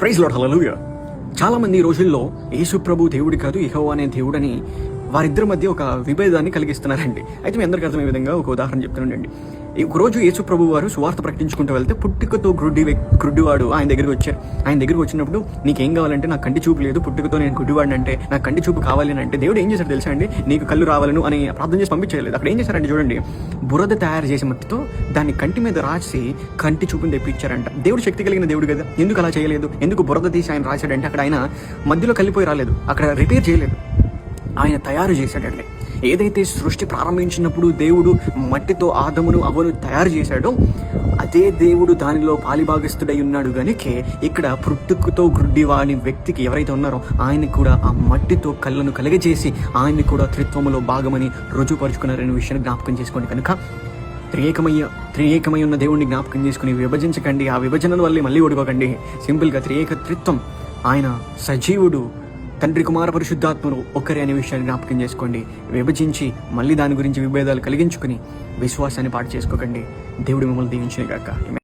Praise lord, హల్లెలూయా. చాలా మంది ఈ రోజుల్లో యేసు ప్రభు దేవుడు కాదు, యెహోవా అనే దేవుడని వారిద్దరి మధ్య ఒక విభేదాన్ని కలిగిస్తున్నారండి. అయితే మీ అందరికీ అర్థమయ్యే విధంగా ఒక ఉదాహరణ చెప్తానండి. ఒకరోజు యేసు ప్రభు వారు సువార్త ప్రకటించుకుంటూ వెళ్తే పుట్టుకతో గుడ్డివాడు ఆయన దగ్గరికి వచ్చారు. ఆయన దగ్గరికి వచ్చినప్పుడు నీకేం కావాలంటే, నాకు కంటి చూపు లేదు, పుట్టుకతో నేను గుడ్డివాడిని అంటే, నాకు కంటి చూపు కావాలి అని అంటే, దేవుడు ఏం చేశాడు తెలుసా అండి? నీకు కళ్ళు రావాలను అని ప్రార్థన చేసి పంపించలేదు. అక్కడ ఏం చేశారంటే చూడండి, బురద తయారు చేసే మట్టితో దాన్ని కంటి మీద రాసి కంటి చూపుని తెప్పించారంట. దేవుడు శక్తి కలిగిన దేవుడు కదా, ఎందుకు అలా చేయలేదు? ఎందుకు బురద తీసి ఆయన రాశాడంటే, అక్కడ ఆయన మధ్యలో కలిపోయి రాలేదు, అక్కడ రిపేర్ చేయలేదు, ఆయన తయారు చేశాడండి. ఏదైతే సృష్టి ప్రారంభించినప్పుడు దేవుడు మట్టితో ఆదమును అవ్వను తయారు చేశాడో, అదే దేవుడు దానిలో పాలిభాగస్తుడై ఉన్నాడు కనుక ఇక్కడ పుట్టుకతో గుడ్డివాని వ్యక్తికి ఎవరైతే ఉన్నారో ఆయనకి కూడా ఆ మట్టితో కళ్ళను కలిగజేసి ఆయన్ని కూడా త్రిత్వములో భాగమని రుజువుపరుచుకున్నారనే విషయాన్ని జ్ఞాపకం చేసుకోండి. కనుక త్రియేకమై ఉన్న దేవుడిని జ్ఞాపకం చేసుకుని విభజించకండి. ఆ విభజన వల్ల మళ్ళీ ఓడిపోకండి. సింపుల్గా త్రిత్వం, ఆయన సజీవుడు, తండ్రి కుమార పరిశుద్ధాత్మను ఒక్కరే అనే విషయాన్ని జ్ఞాపకం చేసుకోండి. విభజించి మళ్ళీ దాని గురించి విభేదాలు కలిగించుకుని విశ్వాసాన్ని పాటు చేసుకోకండి. దేవుడు మిమ్మల్ని దీవించును గాక.